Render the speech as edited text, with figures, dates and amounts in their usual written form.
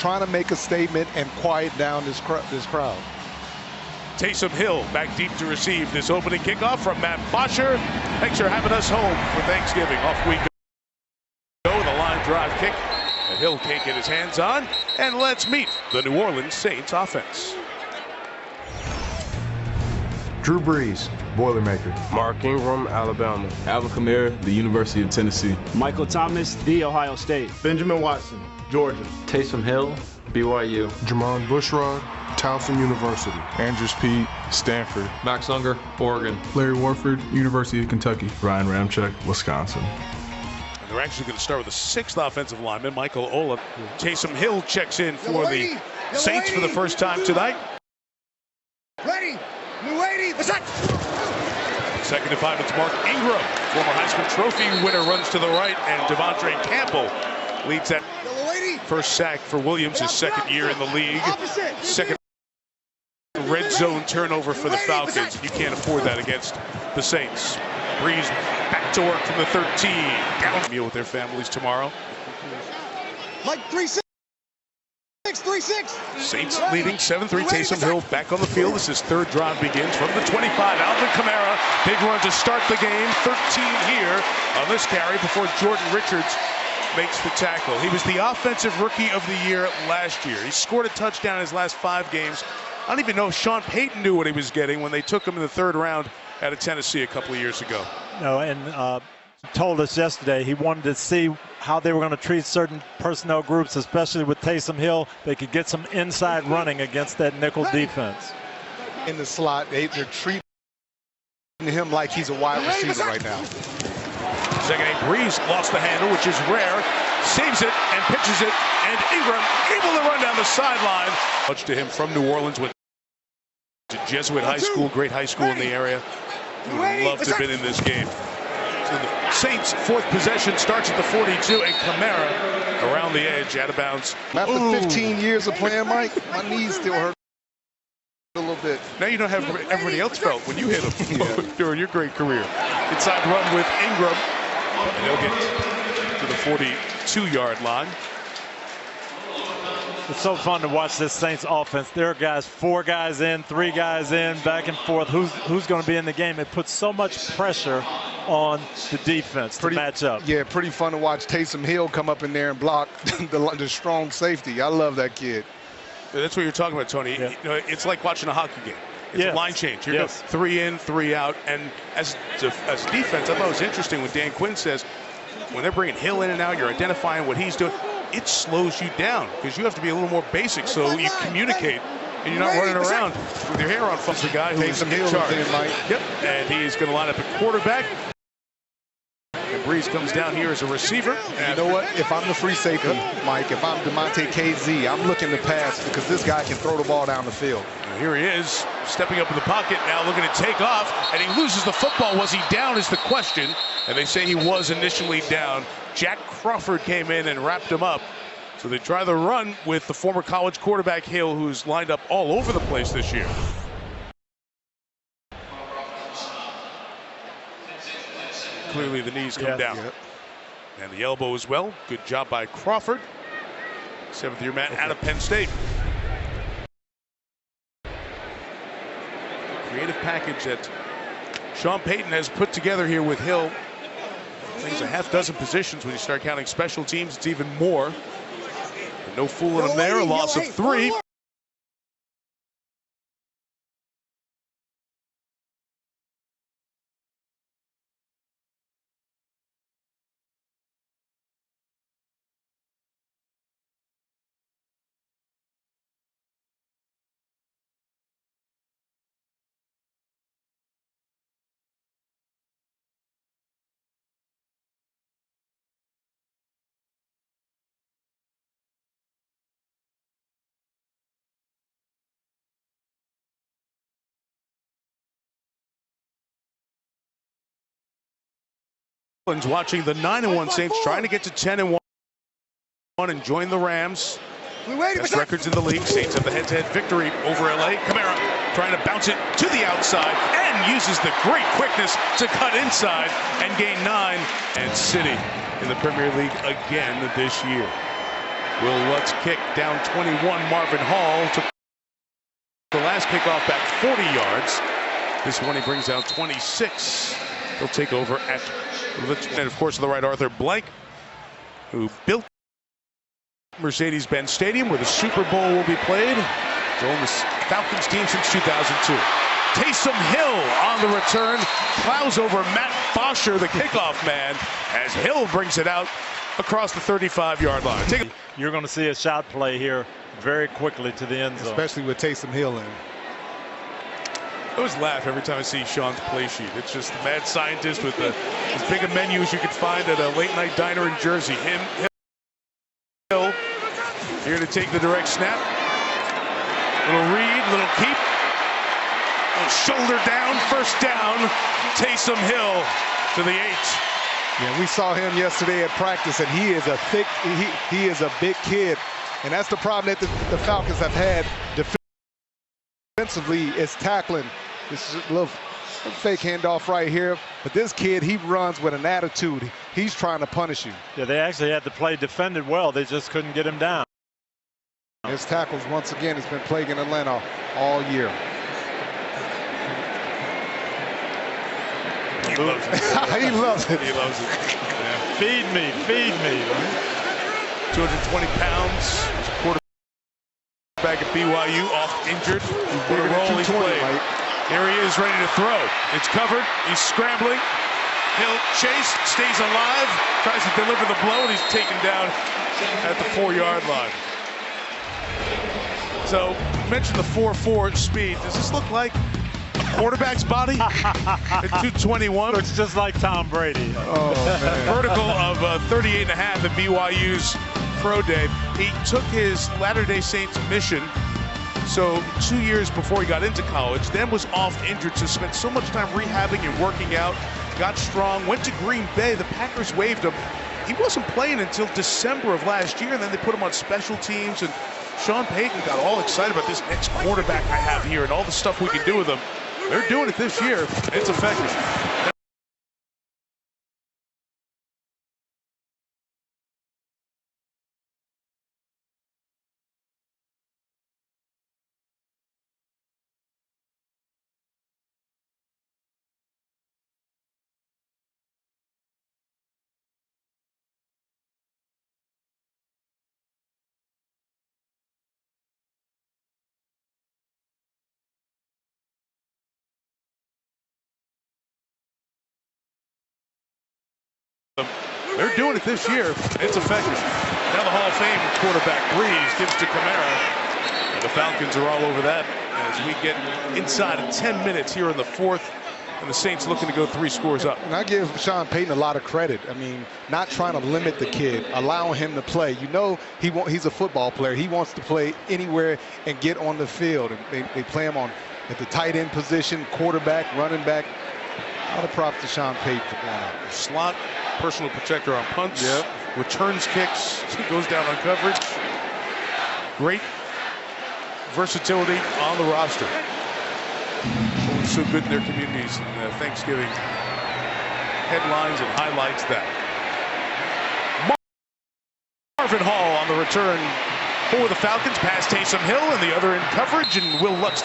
trying to make a statement and quiet down this crowd. Taysom Hill back deep to receive this opening kickoff from Matt Bosher. Thanks for having us home for Thanksgiving. Off we go. The line drive kick that Hill can't get his hands on. And let's meet the New Orleans Saints offense. Drew Brees, Boilermaker. Mark Ingram, Alabama. Alvin Kamara, the University of Tennessee. Michael Thomas, The Ohio State. Benjamin Watson, Georgia. Taysom Hill, BYU. Jermon Bushrod, Towson University. Andrews Pete, Stanford. Max Unger, Oregon. Larry Warford, University of Kentucky. Ryan Ramczyk, Wisconsin. And they're actually going to start with the sixth offensive lineman, Michael Olaf. Taysom Hill checks in for the Saints for the first time tonight. Ready, new 80, what's that? Second and 5, it's Mark Ingram. Former Heisman Trophy winner runs to the right, and Devontae Campbell leads that first sack for Williams, his second year in the league. Second red zone turnover for the Falcons. You can't afford that against the Saints. Brees back to work from the 13. Down meal with their families tomorrow. Like 3-6. 3-6. Saints leading 7-3. Taysom Hill back on the field as his third drive begins from the 25. Alvin Kamara, big run to start the game. 13 here on this carry before Jordan Richards makes the tackle. He was the offensive rookie of the year last year. He scored a touchdown in his last 5 games. I don't even know if Sean Payton knew what he was getting when they took him in the 3rd round out of Tennessee a couple of years ago. No, and told us yesterday he wanted to see how they were going to treat certain personnel groups, especially with Taysom Hill. They could get some inside running against that nickel defense. In the slot, they're treating him like he's a wide receiver right now. Second 8, Brees lost the handle, which is rare. Saves it and pitches it, and Ingram able to run down the sideline. Much to him from New Orleans, went to Jesuit High School, great high school in the area. Would love to have been in this game. So the Saints' 4th possession starts at the 42, and Kamara around the edge, out of bounds. After 15 years of playing, Mike, my knees still hurt a little bit. Now you know how everybody else felt when you hit him during your great career. Inside run with Ingram, and he'll get to the 42-yard line. It's so fun to watch this Saints offense. There are guys, 4 guys in, 3 guys in, back and forth. Who's going to be in the game? It puts so much pressure on the defense to match up. Yeah, pretty fun to watch Taysom Hill come up in there and block the strong safety. I love that kid. That's what you're talking about, Tony. Yeah. You know, it's like watching a hockey game. It's a line change. You're 3 in, 3 out. And as defense, I thought it was interesting when Dan Quinn says, when they're bringing Hill in and out, you're identifying what he's doing. It slows you down because you have to be a little more basic so you communicate and you're not running around with your hair on. It's the guy who's in charge. Yep, and he's going to line up at quarterback. And Brees comes down here as a receiver. And you know what? If I'm the free safety, Mike, if I'm DeMonte KZ, I'm looking to pass because this guy can throw the ball down the field. And here he is, stepping up in the pocket, now looking to take off, and he loses the football. Was he down is the question, and they say he was initially down. Jack Crawford came in and wrapped him up. So they try the run with the former college quarterback Hill, who's lined up all over the place this year. Clearly the knees come down. And the elbow as well. Good job by Crawford. 7th-year man out of Penn State. Creative package that Sean Payton has put together here with Hill. I think it's a half dozen positions. When you start counting special teams, it's even more. And no fooling them there. A loss of 3. Watching the 9-1 Saints trying to get to 10-1 and join the Rams. Best records in the league. Saints have the head-to-head victory over LA. Kamara trying to bounce it to the outside and uses the great quickness to cut inside and gain 9. And City in the Premier League again this year. Will Lutz kick down 21. Marvin Hall took the last kickoff back 40 yards. This one he brings down 26. He'll take over at Richmond. And of course, to the right, Arthur Blank, who built Mercedes-Benz Stadium where the Super Bowl will be played. He's owned the Falcons team since 2002. Taysom Hill on the return, plows over Matt Fosher, the kickoff man, as Hill brings it out across the 35-yard line. You're going to see a shot play here very quickly to the end zone. Especially with Taysom Hill in. I always laugh every time I see Sean's play sheet. It's just the mad scientist with as big a menu as you could find at a late-night diner in Jersey. Hill, here to take the direct snap. Little read, little keep. Little shoulder down, first down. Taysom Hill to the 8. Yeah, we saw him yesterday at practice, and he is a thick, he is a big kid. And that's the problem that the Falcons have had defensively, is tackling. This is a little fake handoff right here. But this kid, he runs with an attitude. He's trying to punish you. Yeah, they actually had the play defended well. They just couldn't get him down. His tackles, once again, has been plaguing Atlanta all year. He loves it. He loves it. He loves it. Yeah. Feed me, feed me. 220 pounds. Quarterback at BYU, off injured. What a role he's played. Here he is, ready to throw. It's covered. He's scrambling. Hill chased, stays alive, tries to deliver the blow, and he's taken down at the 4-yard line. So, you mentioned the 4.4 speed. Does this look like a quarterback's body at 221? Looks just like Tom Brady. Oh, man. Vertical of 38.5 at BYU's pro day. He took his Latter-day Saints mission, so 2 years before he got into college, then was off injured, so spent so much time rehabbing and working out, got strong, went to Green Bay. The Packers waived him. He wasn't playing until December of last year, and then they put him on special teams, and Sean Payton got all excited about this next quarterback I have here and all the stuff we can do with him. They're doing it this year. It's effective. They're doing it this year. It's effective. Now the Hall of Fame quarterback Breeze gives to Kamara. And the Falcons are all over that as we get inside of 10 minutes here in the 4th. And the Saints looking to go 3 scores up. And I give Sean Payton a lot of credit. I mean, not trying to limit the kid, allowing him to play. You know, he's a football player. He wants to play anywhere and get on the field. And they play him at the tight end position, quarterback, running back. A lot of props to Sean Payton for going out. Slot, personal protector on punts, yep. Returns kicks, goes down on coverage. Great versatility on the roster. Always so good in their communities, and Thanksgiving headlines and highlights that. Marvin Hall on the return for the Falcons, past Taysom Hill, and the other in coverage, and Will Lutz